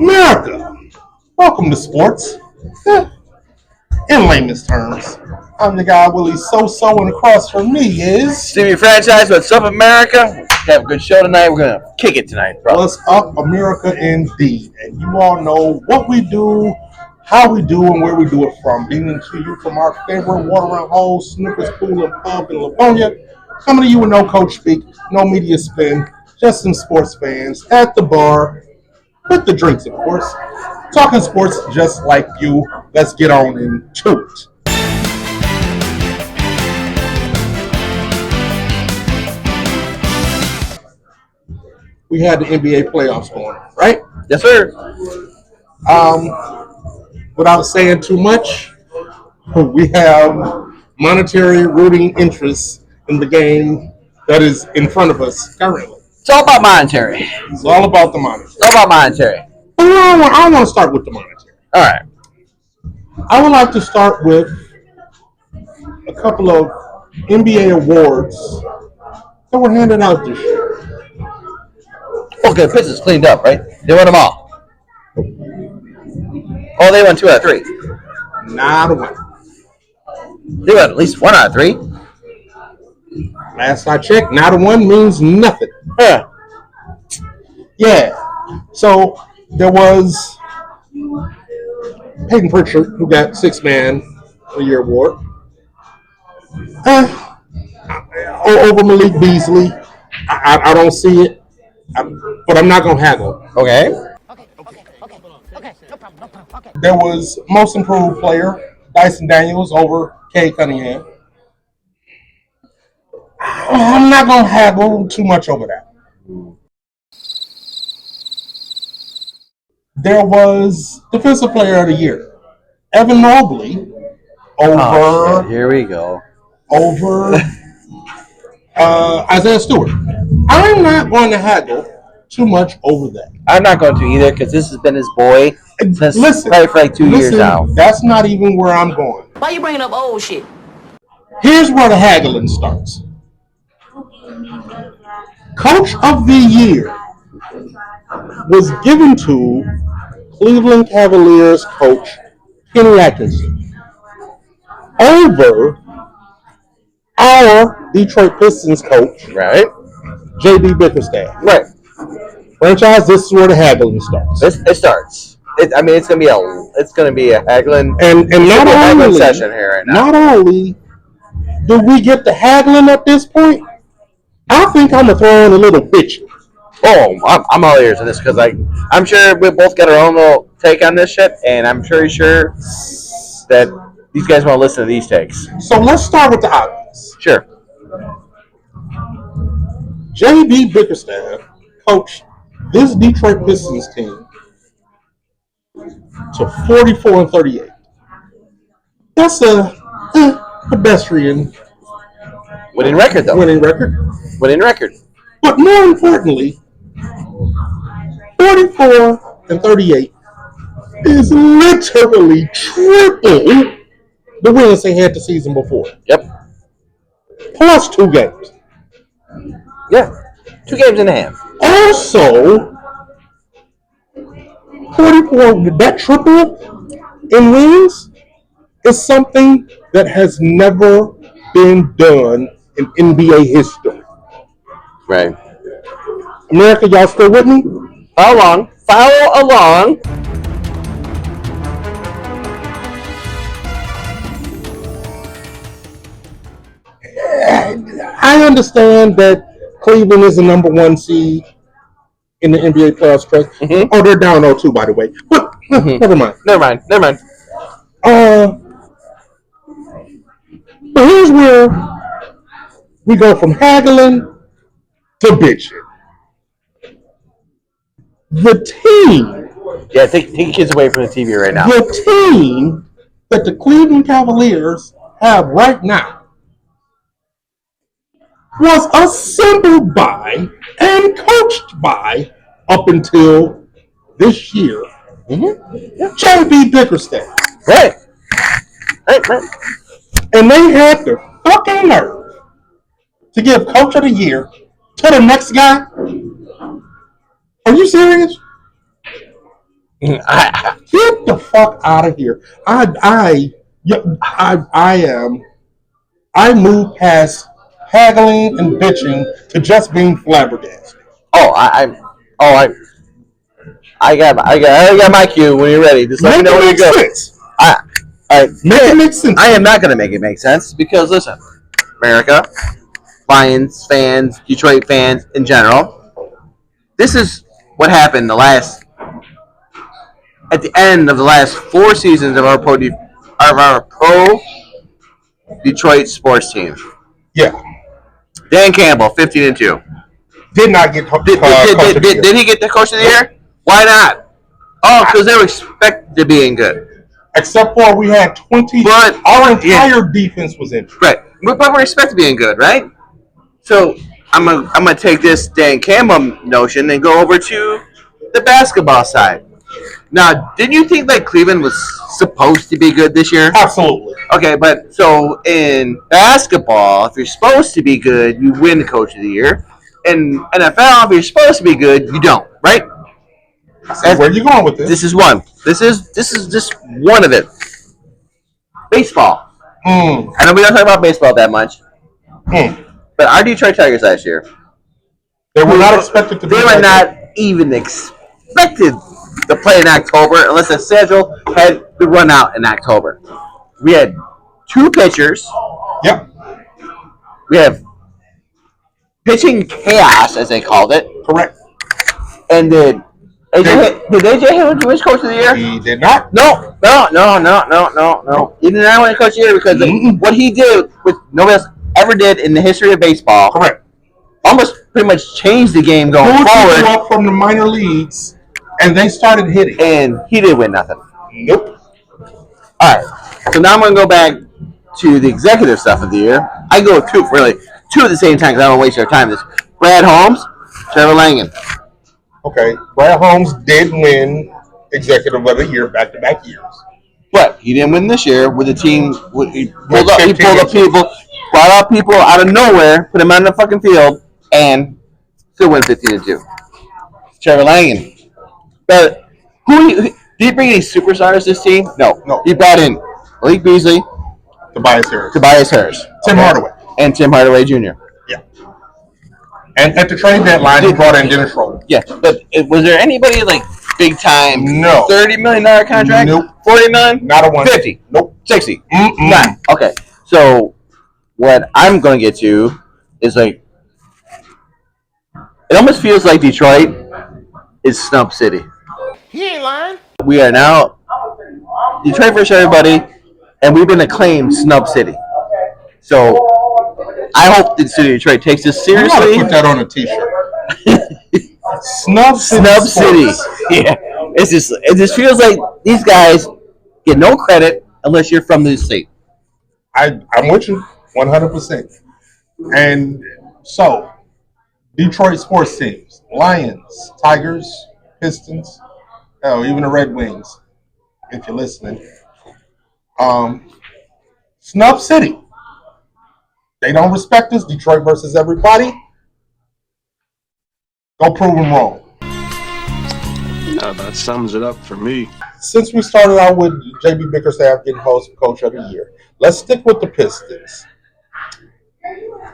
America, welcome to sports. In layman's terms, I'm the guy Willie SoSo, and across from me is Stevie Franchise with South America. We have a good show tonight. We're gonna kick it tonight, bro. What's Up America indeed. And you all know what we do, how we do, and where we do it from. Beaming to you from our favorite watering hole, Snookers Pool and Pub in Livonia. Coming to you with no coach speak, no media spin, just some sports fans at the bar with the drinks, of course. Talking sports just like you. Let's get on into it. We had the NBA playoffs going, right? Yes, sir. Without saying too much, we have monetary rooting interests in the game that is in front of us currently. It's all about monetary. It's all about the monetary. It's all about monetary. But I want to start with the monetary. All right. I would like to start with a couple of NBA awards that were handed out this year. Okay, Pistons cleaned up, right? They won them all. Oh, they won 2 out of 3. Not a one. They won at least 1 out of 3. Last I checked, not a one means nothing. Huh. Yeah. So there was Peyton Pritchard, who got Sixth Man of the Year award. Over Malik Beasley. I don't see it, but I'm not going to haggle. Okay. No problem. Okay. There was Most Improved Player, Dyson Daniels over Cade Cunningham. I'm not going to haggle too much over that. There was Defensive Player of the Year, Evan Mobley over Here we go. Isaiah Stewart. I'm not going to haggle too much over that. I'm not going to either because this has been his boy since probably for like 2 years now. That's not even where I'm going. Why you bringing up old shit? Here's where the haggling starts. Coach of the Year was given to Cleveland Cavaliers coach Kenny Atkinson over our Detroit Pistons coach, Right? JB Bickerstaff. Right. Franchise, this is where the haggling starts. It starts. It's gonna be a haggling And not only session here right now. Not only do we get the haggling at this point, I think I'm gonna throw in a little bitch. Oh, I'm all ears on this because I'm sure we both got our own little take on this shit, and I'm pretty sure that these guys want to listen to these takes. So let's start with the obvious. Sure. JB Bickerstaff coached this Detroit Pistons team to 44-38. That's a pedestrian Winning record, though. winning record. Winning record. But more importantly, 44-38 is literally triple the wins they had the season before. Yep. Plus 2 games. Yeah. 2 games and a half. Also, 44, that triple in wins is something that has never been done in NBA history. Right. America, y'all still with me? Follow along. I understand that Cleveland is the number 1 seed in the NBA playoffs. Mm-hmm. Oh, they're down 0-2, by the way. But never mind. But here's where we go from haggling to bitching. The team, Yeah, take your kids away from the TV right now. the team that the Cleveland Cavaliers have right now was assembled by and coached by, up until this year, JB Bickerstaff. Right. And they had the fucking nerve to give Coach of the Year to the next guy. Are you serious? Get the fuck out of here. Yeah, I moved past haggling and bitching to just being flabbergasted. oh, I, I got my cue when you're ready. Just let me Make know it where you make go. sense. I, Make it make sense. I am not going to make it make sense because listen, America, Lions fans, Detroit fans in general, this is what happened at the end of the last 4 seasons of our pro Detroit sports team. Yeah, Dan Campbell, 15-2. did not get coach of the year. Did he get the coach of the year? Why not? Oh, because they were expected to be in good. Except for we had 20. But our entire defense was injured. Right, but we're expected to be in good, right? So I'm gonna take this Dan Campbell notion and go over to the basketball side. Now, didn't you think that Cleveland was supposed to be good this year? Absolutely. Okay, but so in basketball, if you're supposed to be good, you win the coach of the year. In NFL, if you're supposed to be good, you don't, right? Where are you going with this? This is one. This is just one of it. Baseball. I know we don't talk about baseball that much. But our Detroit Tigers last year, they were not expected to be. They were not even expected to play in October unless the schedule had to run out in October. We had 2 pitchers. Yep. We have pitching chaos, as they called it. Correct. And did AJ Hinch win coach of the year? He did not. No. He did not win coach of the year because what he did, which nobody else ever did in the history of baseball, correct, almost pretty much changed the game going forward. Up from the minor leagues, and they started hitting, and he didn't win nothing. Nope. All right, so now I'm going to go back to the executive stuff of the year. I go with two at the same time because I don't waste our time. This Brad Holmes, Trevor Langan. Okay, Brad Holmes did win executive of the year back-to-back years, but he didn't win this year with the team. He pulled up people. Brought out people out of nowhere, put them on the fucking field, and still win 15-2. Trevor Langan. But did he bring any superstars this team? No. He brought in Malik Beasley, Tobias Harris, Tim Hardaway, and Tim Hardaway Jr. Yeah. And at the trade deadline, he brought in Dennis Schroeder. Yeah, but was there anybody like big time? No. $30 million contract? Nope. $40 million? Not a one. 50? Nope. 60? None. Okay, so what I'm going to get to is like, it almost feels like Detroit is Snub City. He ain't lying. We are now Detroit versus everybody, and we've been acclaimed Snub City. So I hope the city of Detroit takes this seriously. You gotta put that on a t-shirt. Snub City. Yeah, it just feels like these guys get no credit unless you're from this state. I'm with you 100%. And so, Detroit sports teams: Lions, Tigers, Pistons, hell, even the Red Wings, if you're listening. Snub City. They don't respect us. Detroit versus everybody. Go prove them wrong. Yeah, that sums it up for me. Since we started out with JB Bickerstaff getting host and coach of the year, let's stick with the Pistons.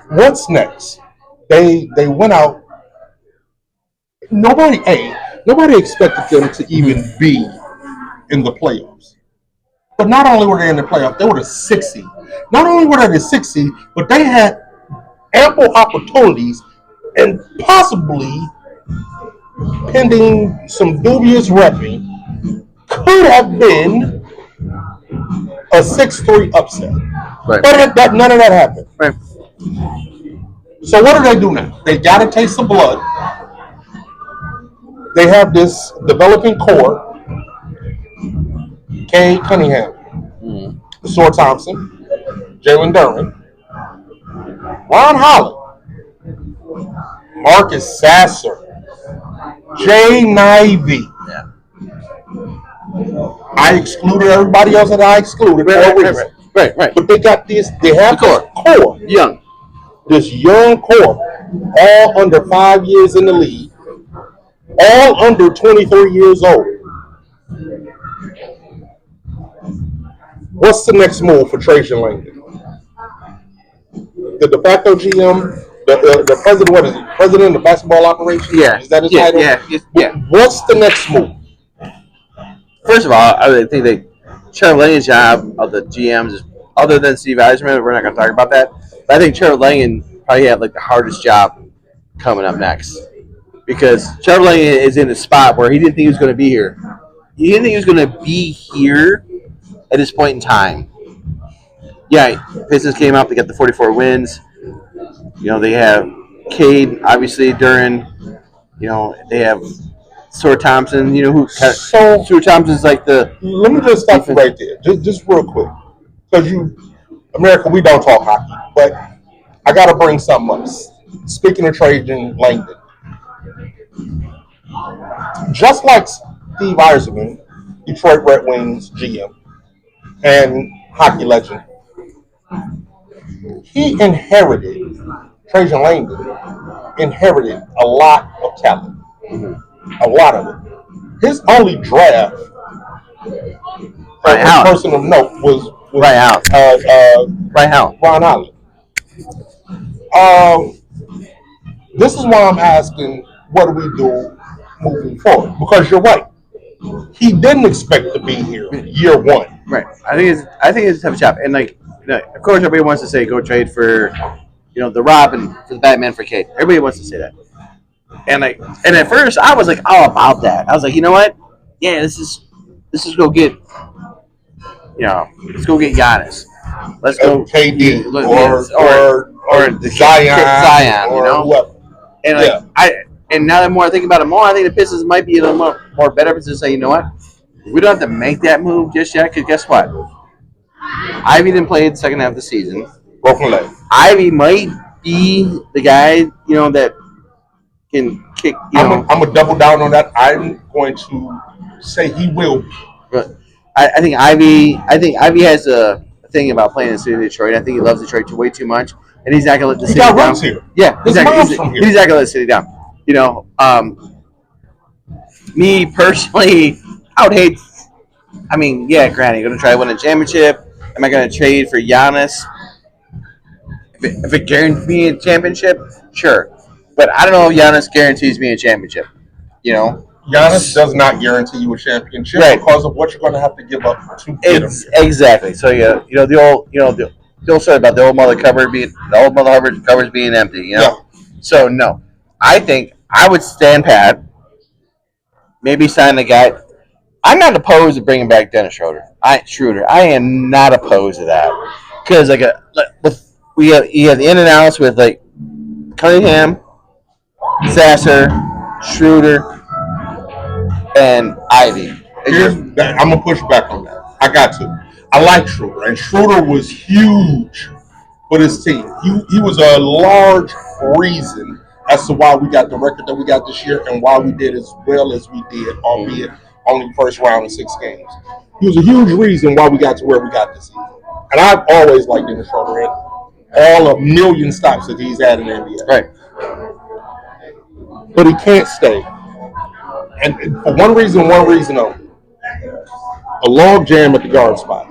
What's next? They went out. Nobody expected them to even be in the playoffs. But not only were they in the playoffs, they were the 6th seed. Not only were they the 6th seed, but they had ample opportunities and possibly, pending some dubious repping, could have been a 6-3 upset. Right. But none of that happened. Right. So what do they do now? They got to taste the blood. They have this developing core. Cade Cunningham, Sor Thompson, Jalen Duren, Ron Holland, Marcus Sasser, Jay Nivey. Yeah. I excluded everybody else that I excluded for a reason. Right. But they got this. They have this core. Young. This young core, all under 5 years in the league, all under 23 years old. What's the next move for Trajan Langdon? The de facto GM, the president, what is it? President of basketball operations? Yeah. Is that his Yeah. title? Yeah. What's the next move? First of all, I would think that Charlie Langen's job of the GMs is, other than Steve Eisman, we're not going to talk about that. But I think Charlie Langen probably had like the hardest job coming up next because Charlie Langen is in a spot where he didn't think he was going to be here. He didn't think he was going to be here at this point in time. Yeah, Pistons came up. They got the 44 wins. You know, they have Cade, obviously, during, you know, they have Stuart Thompson, you know, Stuart Thompson's like the. Let me just stop you right there, just real quick, because America, we don't talk hockey, but I got to bring something up. Speaking of Trajan Langdon, just like Steve Yzerman, Detroit Red Wings GM and hockey legend, he inherited Trajan Langdon inherited a lot of talent, a lot of it. His only draft person of note was Ron Allen. This is why I'm asking, what do we do moving forward? Because you're right. He didn't expect to be here year one. Right. I think it's a tough job. And like, you know, of course, everybody wants to say go trade for, you know, the Robin for the Batman for Kate. Everybody wants to say that. And at first I was like all about that. I was like, you know what? Yeah, this is go get, you know, let's go get Giannis. Let's go KD or the Zion, or you know. Whoever. And and now that more I think about it more, I think the Pistons might be in a more better position to say, you know what? We don't have to make that move just yet, because guess what? Ivy didn't play the second half of the season. Broken leg. Ivy might be the guy, you know, that can kick. I'm going to double down on that. I'm going to say he will. But I think Ivy has a thing about playing in the city of Detroit. I think he loves Detroit way too much, and he's not going to let the city down. Runs here. Yeah, his mom's from here. He's not going to let the city down. You know, me personally, I would hate. I mean, yeah, granted, you're going to try to win a championship. Am I going to trade for Giannis? If it guarantees me a championship, sure. But I don't know if Giannis guarantees me a championship. You know? Giannis does not guarantee you a championship because of what you're going to have to give up to get him. Exactly. So, you know, the old story about the old mother cupboard being empty, you know? Yeah. So, no. I think I would stand pat, maybe sign the guy. I'm not opposed to bringing back Dennis Schroeder. I am not opposed to that, because you have the in and outs with like Cunningham, Sasser, Schroeder, and Ivy. I'm gonna push back on that. I got to. I like Schroeder, and Schroeder was huge for this team. He was a large reason as to why we got the record that we got this year and why we did as well as we did, albeit only first round in 6 games. He was a huge reason why we got to where we got this season. And I've always liked Dennis Schroeder in all a million stops that he's had in the NBA. Right. But he can't stay. And for one reason only. A log jam at the guard spot.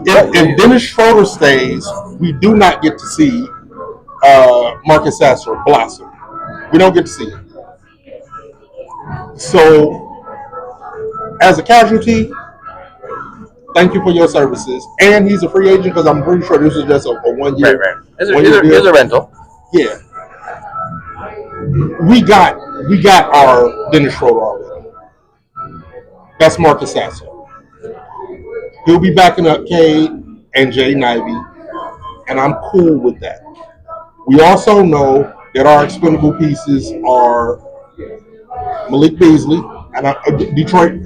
If Dennis Schroeder stays, we do not get to see Marcus Sasser blossom. We don't get to see it. So, as a casualty, thank you for your services. And he's a free agent because I'm pretty sure this is just a 1 year. Right. Here's a rental. Yeah. We got our Dennis Schroeder already. That's Marcus Sasser. He'll be backing up Cade and Jaden Ivey, and I'm cool with that. We also know that our expendable pieces are Malik Beasley, and Detroit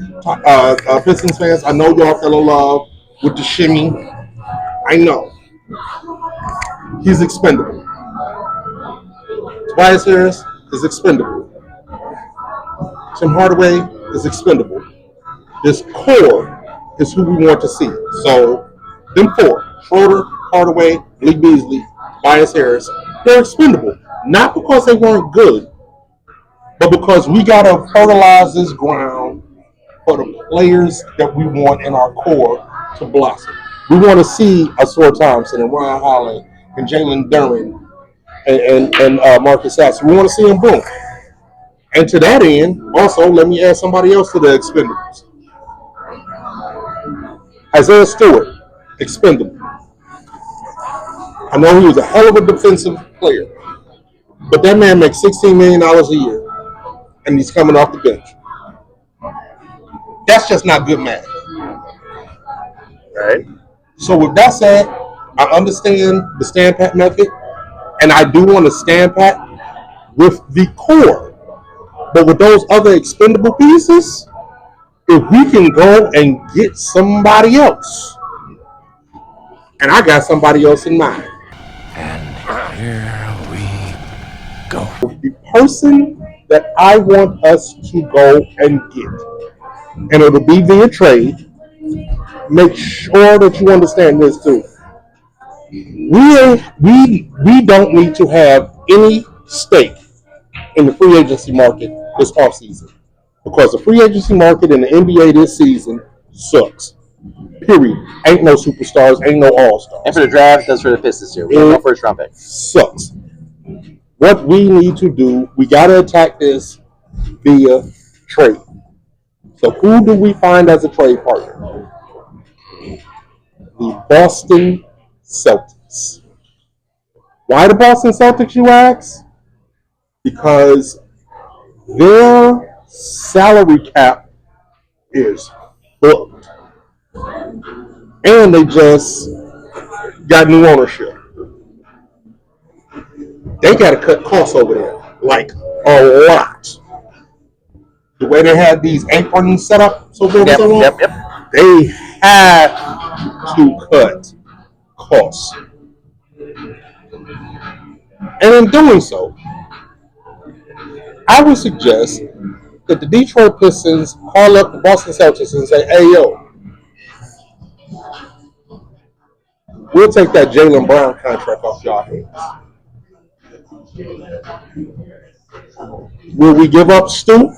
Pistons fans, I know y'all fell in love with the shimmy. I know. He's expendable. Tobias Harris is expendable. Tim Hardaway is expendable. This core is who we want to see. So, them 4, Schroeder, Hardaway, Malik Beasley, Tobias Harris, they're expendable. Not because they weren't good, but because we got to fertilize this ground for the players that we want in our core to blossom. We want to see a Sword Thompson and Ryan Holland and Jalen Duren and Marcus Sasser. We want to see them boom. And to that end, also, let me add somebody else to the expendables. Isaiah Stewart, expendable. I know he was a hell of a defensive player, but that man makes $16 million a year, and he's coming off the bench. That's just not good math. Right. So with that said, I understand the stand pat method, and I do want to stand pat with the core. But with those other expendable pieces, if we can go and get somebody else, and I got somebody else in mind. And here we go. The person that I want us to go and get, and it'll be via trade. Make sure that you understand this too. We don't need to have any stake in the free agency market this offseason, because the free agency market in the NBA this season sucks. Period. Ain't no superstars, ain't no all-stars. And for the draft, that's for the Pistons too. We have no first round pick. Sucks. What we need to do, we got to attack this via trade. So who do we find as a trade partner? The Boston Celtics. Why the Boston Celtics, you ask? Because their salary cap is booked. And they just got new ownership. They got to cut costs over there, like a lot. The way they had these aprons set up, so forth and so on, they have to cut costs. And in doing so, I would suggest that the Detroit Pistons call up the Boston Celtics and say, hey, yo, we'll take that Jaylen Brown contract off y'all hands. Will we give up Stu?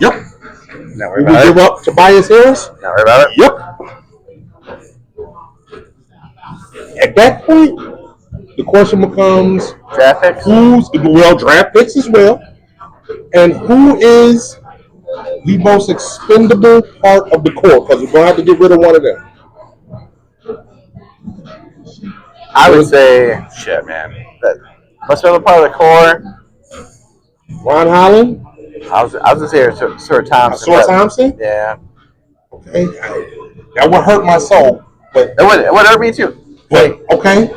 Yep. Not Will worry we about give it. up Tobias Harris? Not worry about it. Yep. At that point, the question becomes Draft picks. draft picks as well, and who is the most expendable part of the core? Because we're going to have to get rid of one of them. I would say, shit, man. Most of the part of the core. Ron Holland? I was gonna say Sir Thompson. Sir Thompson? Yeah. Okay. That would hurt my soul. But It would hurt me too. But, okay.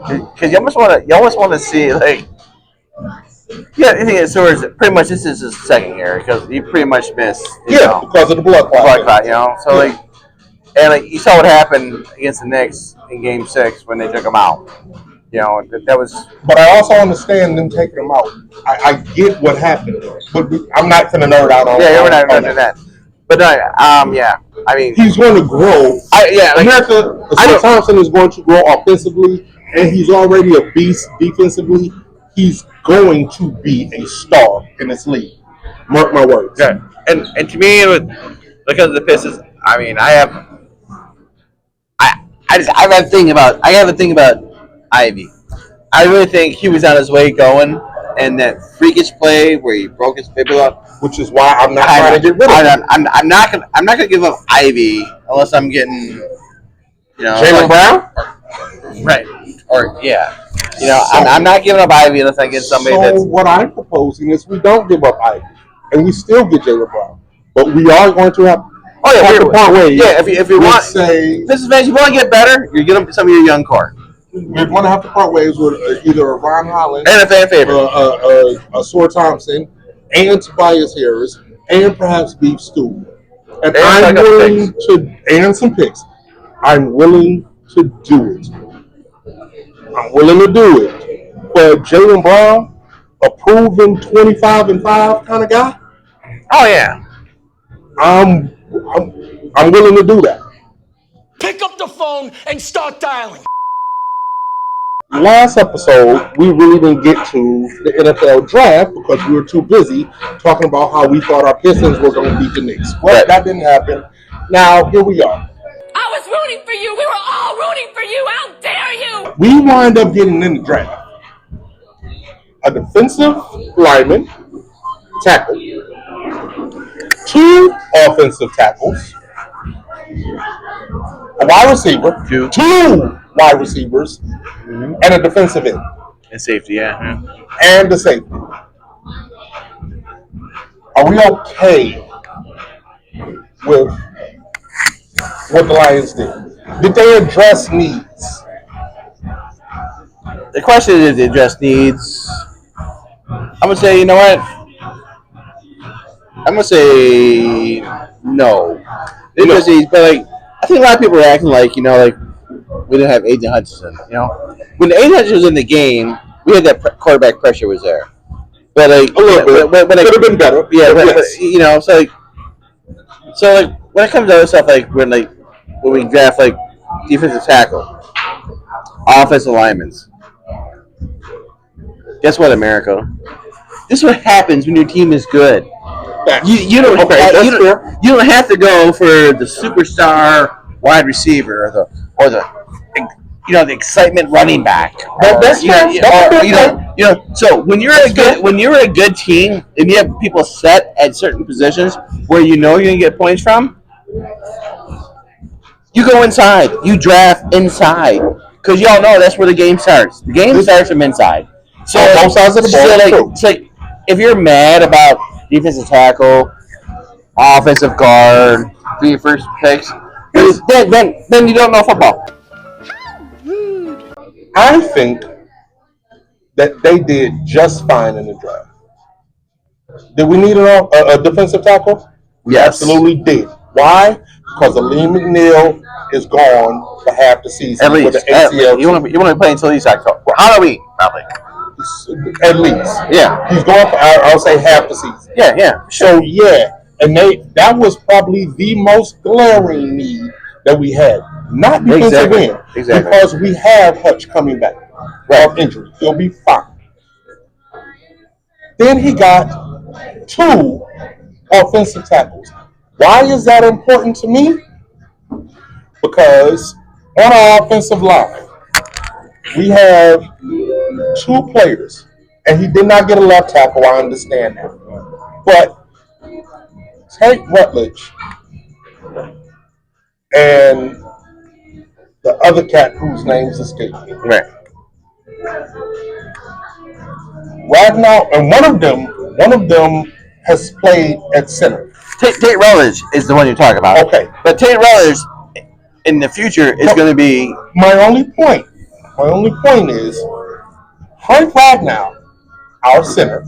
Because you almost want to see, like, yeah, I think Swords, pretty much this is his second year because he pretty much missed. Because of the blood clot. So, like, and like, you saw what happened against the Knicks in Game 6 when they took him out. That was. But I also understand them taking him out. I get what happened, but I'm not going to nerd out on. Yeah, we're not going to do that. But yeah, I mean, he's going to grow. Sir Thompson is going to grow offensively, and he's already a beast defensively. He's going to be a star in this league. Mark my words. Yeah. And to me, because of the Pistons, I mean, I have a thing about Ivy. I really think he was on his way going, and that freakish play where he broke his paper up, which is why I'm not trying to get rid of him. I'm not gonna give up Ivy unless I'm getting, Jaylen Brown, right? Or yeah, I'm not giving up Ivy unless I get somebody. So what I'm proposing is we don't give up Ivy, and we still get Jaylen Brown, but we are going to have. To part ways. Yeah, if you want, Pistons fans, you want to get better, you're getting some of your young core. We're going to have to part ways with either a Ron Holland and a fan favorite, a Sor Thompson, and Tobias Harris, and perhaps Beef Stew. And I'm willing to, and some picks. I'm willing to do it. I'm willing to do it. But Jaylen Brown, a proven 25-5 kind of guy. Oh yeah, I'm willing to do that. Pick up the phone and start dialing. Last episode, we really didn't get to the NFL draft because we were too busy talking about how we thought our Pistons were going to beat the Knicks. Well, that didn't happen. Now, here we are. I was rooting for you. We were all rooting for you. How dare you? We wind up getting in the draft a defensive lineman, tackle, 2 offensive tackles, a wide receiver, 2 wide receivers, and a defensive end. And safety, yeah. And the safety. Are we okay with what the Lions did? Did they address needs? The question is, they address needs. I'm gonna say, you know what? I'm gonna say no. They address needs, but like, I think a lot of people are acting like, like we didn't have Aiden Hutchinson. When Aiden Hutchinson was in the game, we had that quarterback pressure was there. But like, a little bit, but could have been better. Yeah, yes. So when it comes to other stuff, like when we draft like defensive tackle, offensive linemen. Guess what, America? This is what happens when your team is good. You don't you don't have to go for the superstar wide receiver or the the excitement running back. So when you're a good team and you have people set at certain positions where you're gonna get points from, you go inside. You draft inside because y'all know that's where the game starts. The game starts from inside. So both sides of the ball. So if you're mad about defensive tackle, offensive guard, for your first picks, then you don't know football. I think that they did just fine in the draft. Did we need a defensive tackle? We absolutely did. Why? Because Layman McNeil is gone for half the season. At least. With the ACL. You want to play until he's October. Halloween, probably. At least. Yeah. He's going for, I'll say, half the season. Yeah. So, yeah. And that was probably the most glaring need that we had. Not defensive end. Exactly. Because we have Hutch coming back off injury. He'll be fine. Then he got 2 offensive tackles. Why is that important to me? Because on our offensive line, we have 2 players, and he did not get a left tackle. I understand that. But Tate Rutledge and the other cat whose name's escaping me. Right. Ragnar, and one of them has played at center. Tate Rutledge is the one you're talking about. Okay. But Tate Rutledge in the future is going to be. My only point is Frank Ragnar, our center,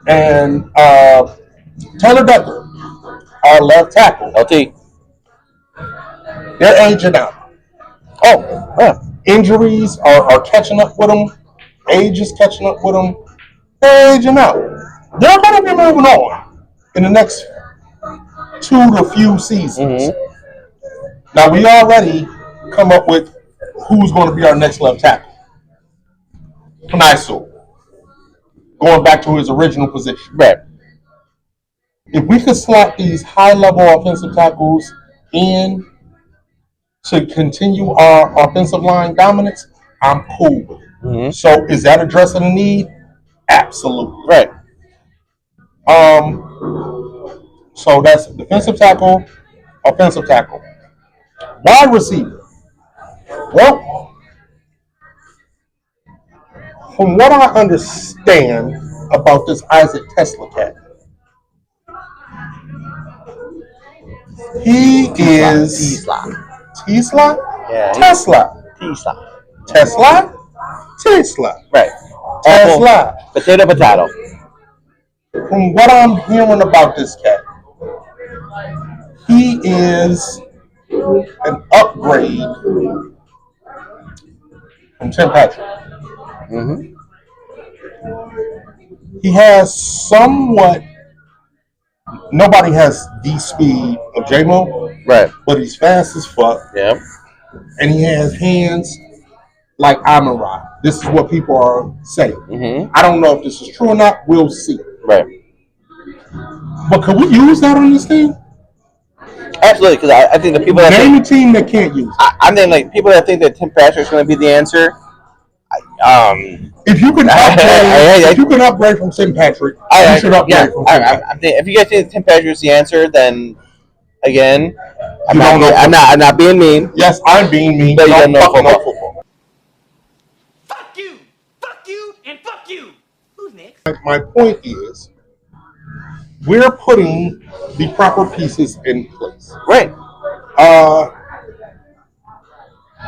and Taylor Decker, our left tackle. LT. They're aging out. Injuries are catching up with them. Age is catching up with them. They're aging out. They're going to be moving on in the next 2 to few seasons. Mm-hmm. Now, we already come up with who's going to be our next left tackle. Penisul. Going back to his original position. Right. If we could slot these high-level offensive tackles in to continue our offensive line dominance, I'm cool with it. Mm-hmm. So is that addressing a need? Absolutely. Right. So that's defensive tackle, offensive tackle. Wide receiver. Well, from what I understand about this Isaac Tesla cat, he is Tesla? Yeah. Tesla. Right. Tesla. Potato. From what I'm hearing about this cat, he is an upgrade from Tim Patrick. Mm-hmm. He has somewhat. Nobody has the speed of J-Mo. Right. But he's fast as fuck. Yeah. And he has hands like Amon-Ra. This is what people are saying. Mm-hmm. I don't know if this is true or not. We'll see. Right. But could we use that on this team? Absolutely, because I think the people that Name think, a team that can't use it. I'm thinking like people that think that Tim Patrick's going to be the answer. If you can upgrade from Tim Patrick, you should upgrade from Tim Patrick. I'm thinking, if you guys think Tim Patrick's the answer, then again, I'm not being mean. Yes, I'm being mean. But you don't know football. Fuck you, and fuck you. Who's next? My point is, we're putting the proper pieces in place. Right.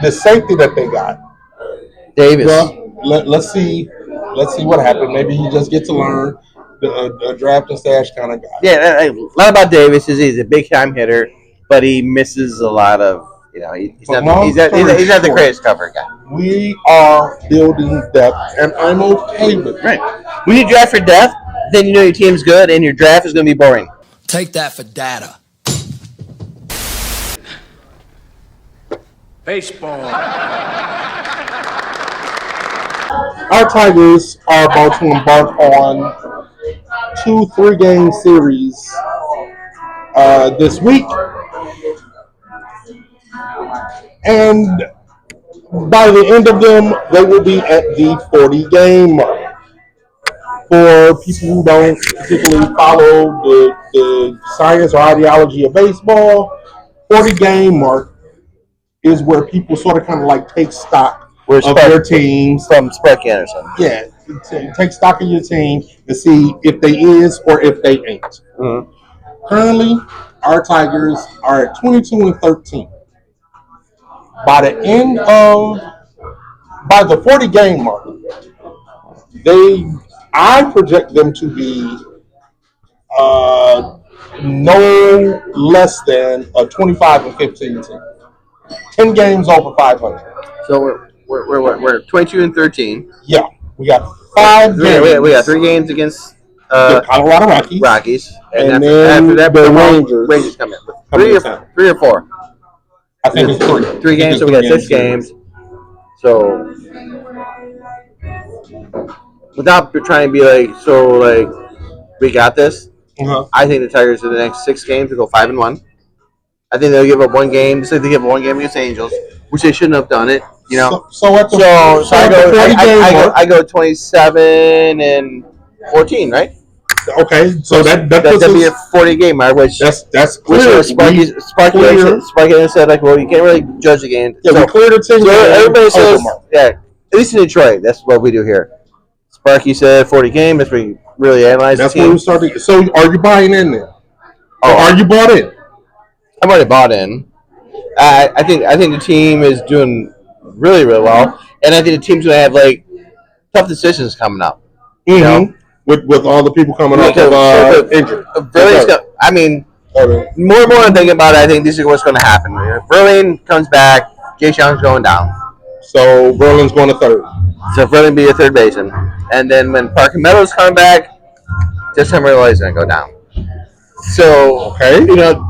The safety that they got, Davis. Well, let's see what happened. Maybe he just gets to learn the draft and stash kind of guy. Yeah, a lot about Davis is he's a big time hitter, but he misses a lot of. He's not the greatest cover guy. We are building depth, and I'm okay with it. Right. When you draft for depth, then you know your team's good, and your draft is going to be boring. Take that for data. Baseball. Our Tigers are about to embark on 2-3 game series this week, and by the end of them, they will be at the 40 game mark. For people who don't particularly follow the science or ideology of baseball, 40 game mark is where people sort of kind of like take stock of their teams. From Sparky Anderson. Yeah, take stock of your team to see if they is or if they ain't. Mm-hmm. Currently, our Tigers are at 22-13. By the 40 game mark, I project them to be no less than a 25-15 team. 10 games over 500. So we're 22-13. Yeah, we got 5 games. We got 3 games against the Colorado Rockies. And then after that, the Rangers come in. 3 or 4. I think it's 3. 3 games, so we got 6 games. So without trying to be we got this. Uh-huh. I think the Tigers in the next 6 games will go 5-1. I think they'll give up 1 game. Just like they give up 1 game against the Angels, which they shouldn't have done it. So I go 27-14, right? Okay, so that'd be a 40 game mark, which that's clear. Sparky said well, you can't really judge the game. Yeah, we cleared the 10 game. Everybody says at least in Detroit, that's what we do here. Sparky said 40 game. That's what we really analyze. That's when we started. So are you buying in there? Or are you bought in? I'm already bought in. I think the team is doing really, really well, and I think the team's going to have tough decisions coming up. Mm-hmm. With all the people coming off of injury. More and more I'm thinking about it, I think this is what's going to happen. Verlaine comes back, Jay Young's going down. So Verlaine's going to third. So Verlaine be a third baseman. And then when Parker Meadows come back, Justin Verlaine is going to go down. So,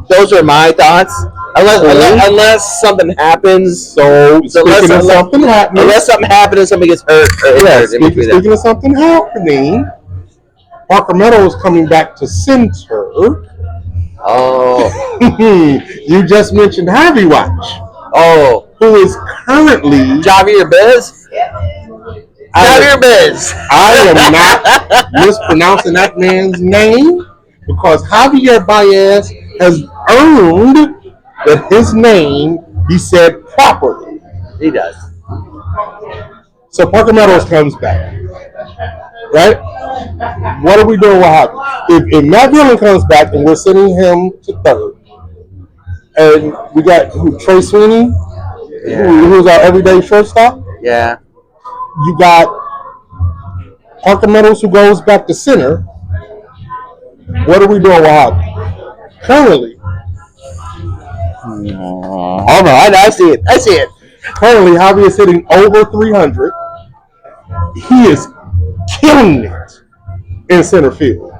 those are my thoughts. Unless something happens. Unless something happens and somebody gets hurt. Speaking of something happening, Parker Meadows coming back to center. Oh. You just mentioned Harvey Watch. Oh. Who is currently Javier Bez? Javier Bez. I am not mispronouncing that man's name because Javier Baez has earned that his name be said properly. He does. So Parker Meadows comes back. Right? What are we doing with Javier? If Matt Dillon comes back and we're sending him to third, and we got Trey Sweeney, who's our everyday shortstop. Yeah. You got Parker Meadows who goes back to center. What are we doing with Javier? Currently. Hold on, I see it. Currently, Javier is hitting over 300. He is killing it in center field.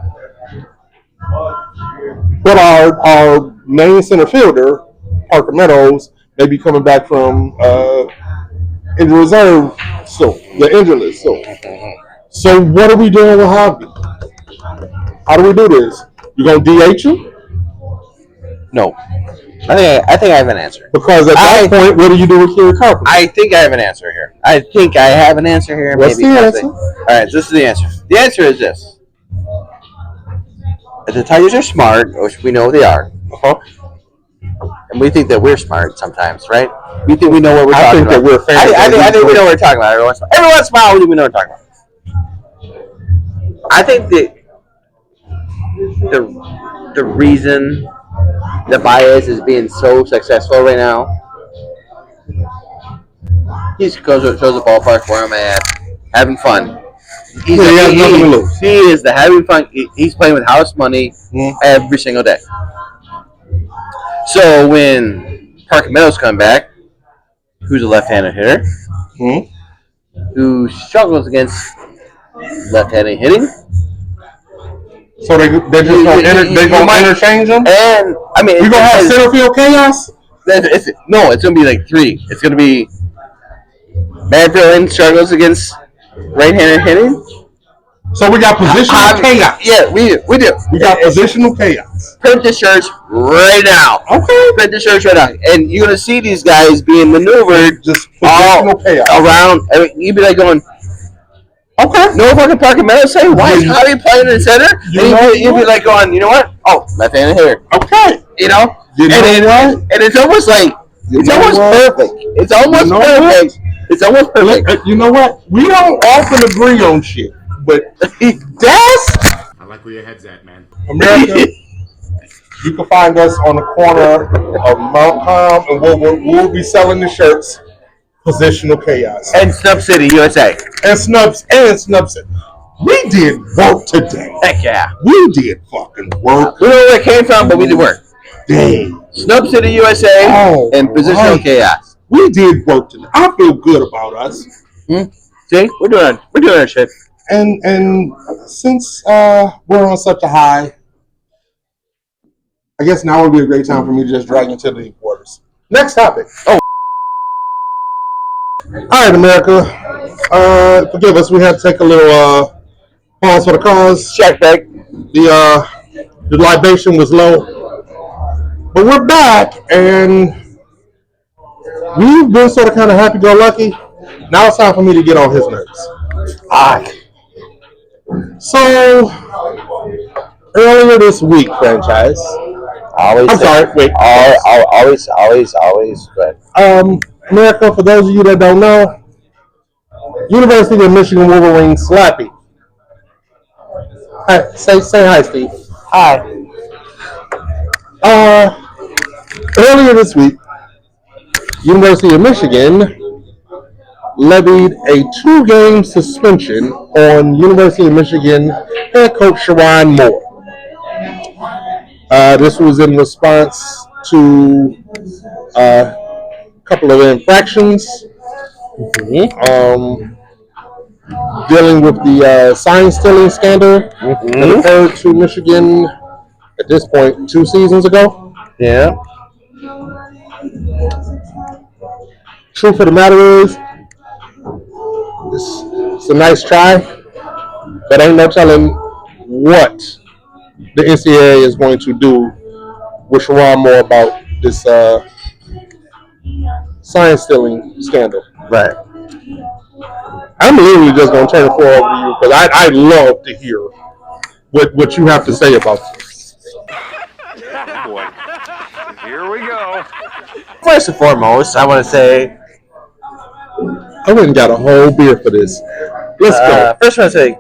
But our main center fielder, Parker Meadows, may be coming back from injured reserve, the injured list. So what are we doing with Javier? How do we do this? You gonna DH him? No. I think I have an answer. Because at that point, what do you do with Kerry Carpenter? I think I have an answer here. What's the answer? All right, this is the answer. The answer is this. If the Tigers are smart, which we know they are, and we think that we're smart sometimes, right? We think we know what we're talking about. I think that we're fans. I think we know what we're talking about. Every once in a while, we know what we're talking about. I think that the reason the Baez is being so successful right now, he shows the ballpark where I'm at, having fun. He has nothing to lose. He is the having fun. He's playing with house money every single day. So when Parker Meadows come back, who's a left-handed hitter, who struggles against left-handed hitting. So they're just gonna interchange them? And I mean, we're gonna have center field chaos? It's gonna be like three. It's gonna be Manfield struggles against right-handed hitting. So we got positional chaos. Yeah, we do. We got positional chaos. Print the shirts right now. Okay. Print the shirts right now, and you're gonna see these guys being maneuvered just all around. I mean, you'd be like going, okay. No fucking Parker Meadows say, why is Javi playing in center? You'd be like going, you know what? Oh, left-handed hitter. Okay. You know? And it's almost like, it's almost perfect. It's almost perfect. It's almost perfect. You know what? We don't often agree on shit, but that's... I like where your head's at, man. America, you can find us on the corner of Mount Calm, and we'll be selling the shirts. Positional chaos. And Snub City, USA. And Snubs City. We did work today. Heck yeah. We did fucking work. We don't know where it came from, but we did work. Dang. Snub City, USA, and Positional Chaos. We did work today. I feel good about us. See, we're doing our shit. And since we're on such a high, I guess now would be a great time for me to just drag you to the waters. Next topic. Oh. All right, America. Forgive us. We had to take a little pause for the cause. Check back. The libation was low, but we're back, and we've been sort of kind of happy-go-lucky. Now it's time for me to get on his nerves. So earlier this week, franchise. Always. Good. America, for those of you that don't know, University of Michigan Wolverines Slappy. Hi, say hi, Steve. Hi. Earlier this week, University of Michigan levied a 2-game suspension on University of Michigan head coach Sherrone Moore. This was in response to couple of infractions, dealing with the sign stealing scandal that occurred to Michigan at this point 2 seasons ago. Yeah. Truth of the matter is, it's a nice try, but ain't no telling what the NCAA is going to do with Sherrone Moore about this sign stealing scandal. Right. I'm literally just going to turn the floor over to you because I'd love to hear what you have to say about this. Oh boy. Here we go. First and foremost, I want to say, I went and got a whole beer for this. Let's go. First, I want to say,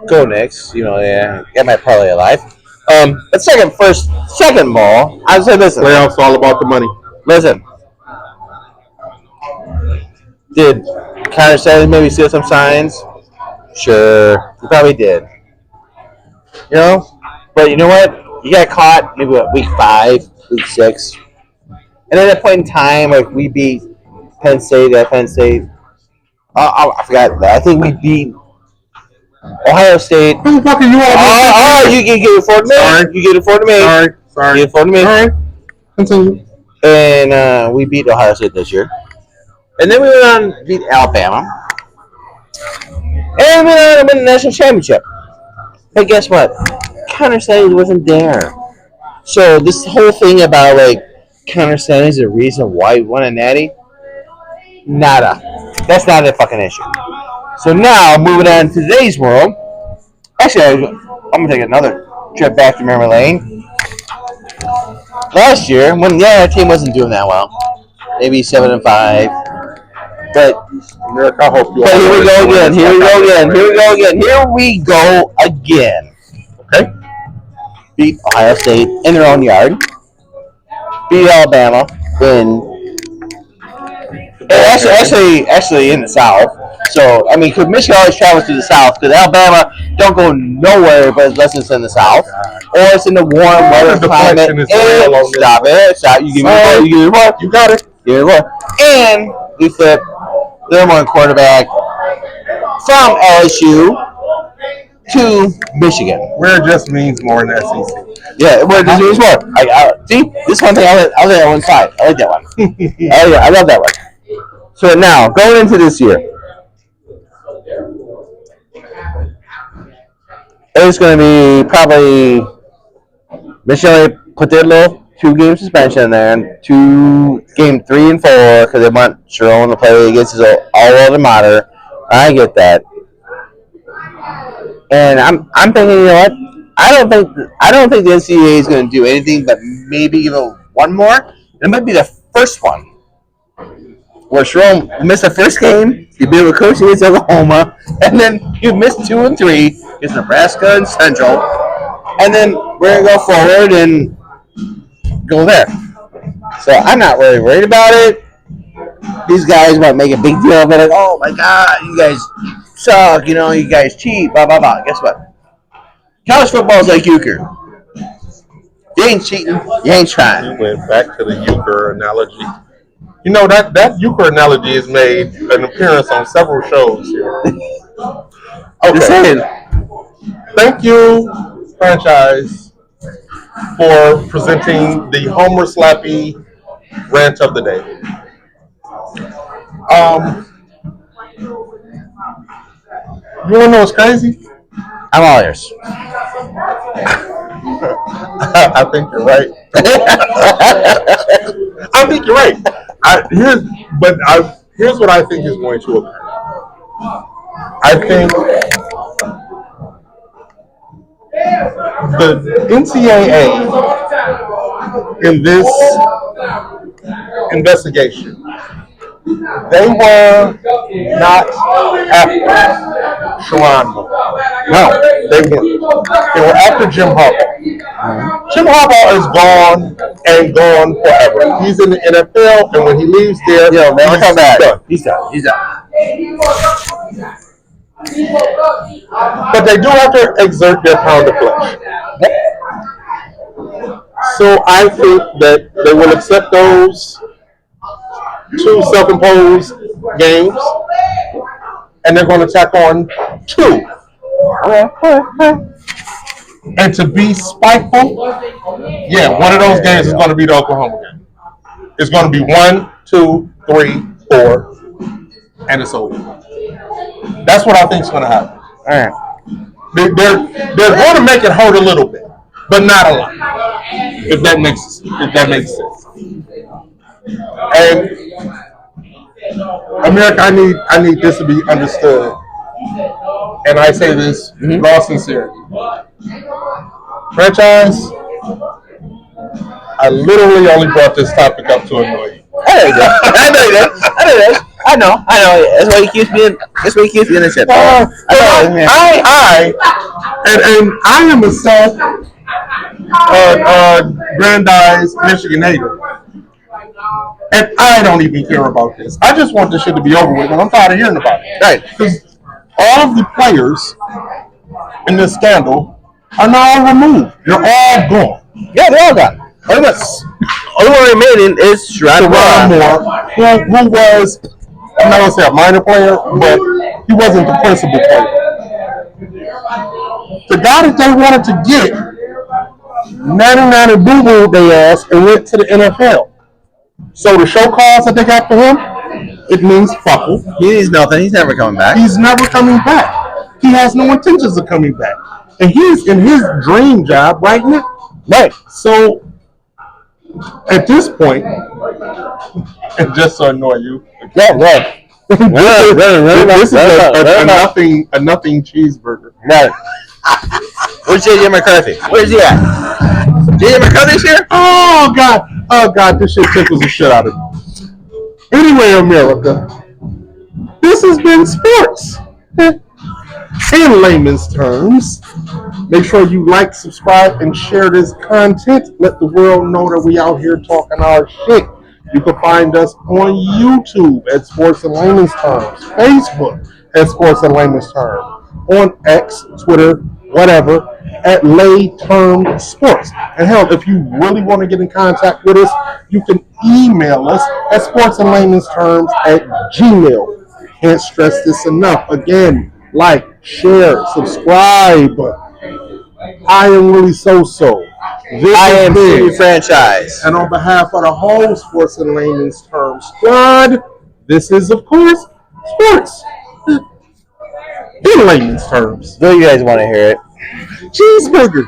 go Knicks. You know, yeah, get my parlay alive. But second of all, I would say, listen. Playoffs all about the money. Listen. Did Connor Sanders maybe steal some signs? Sure, he probably did. You know, but you know what? You got caught maybe week 5, week 6, and at that point in time, like we beat Penn State at Penn State. I forgot. I think we beat Ohio State. Who the fuck are you all? You can get it for me. Sorry. You get it for me. Sorry. You get it for me. All right. Continue. And we beat Ohio State this year. And then we went on to beat Alabama. And we went on to win the national championship. Hey, guess what? Connor Sanders wasn't there. So this whole thing about like Connor Stanley is the reason why he won a natty, nada. That's not a fucking issue. So now moving on to today's world. Actually, I'm gonna take another trip back to memory lane. Last year, when our team wasn't doing that well, maybe 7-5, but Rick, I hope you. but here we go again. Here we go again. Here we go again. Here we go again. Okay. Beat Ohio State in their own yard. Beat Alabama in actually in the South. So I mean, because Michigan always travels to the South, because Alabama don't go nowhere but unless it's in the South or it's in the warm weather climate. Stop it! Stop! You give me one. You give me one. You got it. Give me one. And we flip the number one quarterback from LSU to Michigan. Where it just means more than SEC. Yeah, where does it mean more? See, this one thing I like that one side. I like that one. I love that one. So now going into this year, it's going to be probably Michigan put their little 2-game suspension in there, and game 3 and 4 because they want Sherrone to play against his all-world mater. I get that, and I'm thinking, you know what? I don't think the NCAA is going to do anything but maybe give it one more. It might be the first one where Sherrone missed the first game. He'd be able to coach against Oklahoma, and then he missed 2 and 3 against Nebraska and Central, and then we're gonna go forward and go there. So I'm not really worried about it. These guys might make a big deal of it, like, oh my god, you guys suck, you guys cheat, blah blah blah. Guess what? College football is like euchre. You ain't cheating, you ain't trying. You went back to the euchre analogy. You know that euchre analogy has made an appearance on several shows here. Okay. Just saying. Thank you, franchise, for presenting the Homer Slappy rant of the day. You wanna know what's crazy? I'm all ears. I think you're right. I think you're right. Here's what I think is going to occur. I think the NCAA in this investigation, they were not after Sherrone Moore. No, they weren't. They were after Jim Harbaugh. Jim Harbaugh is gone and gone forever. He's in the NFL, and when he leaves there, he'll never come back. Done. He's done. But they do have to exert their pound of flesh. So I think that they will accept those 2 self-imposed games, and they're going to tack on 2. And to be spiteful, one of those games is going to be the Oklahoma game. It's going to be 1, 2, 3, 4, and it's over. That's what I think is going to happen. All right. They're going to make it hurt a little bit, but not a lot. If that makes sense. And America, I need this to be understood, and I say this with all sincerity. Franchise, I literally only brought this topic up to annoy you. I know you did. I know. That's why he keeps me in the ship. And I am a self-grandized Michigan native. And I don't even care about this. I just want this shit to be over with, and I'm tired of hearing about it. Right. Because all of the players in this scandal are now removed. They're all gone. Yeah, they're all gone. Only one remaining is Sherrone Moore, who was, I'm not going to say a minor player, but he wasn't the principal player. The guy that they wanted to get, nanny boo-booed their ass and went to the NFL. So the show calls that they got for him, it means fuckle. He needs nothing. He's never coming back. He's never coming back. He has no intentions of coming back. And he's in his dream job right now. Right. So at this point, and just to annoy you, Yeah, right. this is a nothing cheeseburger. Right. Where's JJ McCarthy? Where's he at? JJ McCarthy's here? Oh God, this shit tickles the shit out of me. Anyway, America, this has been sports. In layman's terms, make sure you like, subscribe, and share this content. Let the world know that we out here talking our shit. You can find us on YouTube at Sports in Layman's Terms, Facebook at Sports in Layman's Terms, on X, Twitter, whatever, at Lay Term Sports. And hell, if you really want to get in contact with us, you can email us at sportsinlaymansterms at gmail. Can't stress this enough. Again, like, share, subscribe. I am really SoSo. I am City Franchise. And on behalf of the whole Sports in Layman's Terms squad, this is, of course, Sports in Layman's Terms. Do you guys want to hear it? Cheeseburger.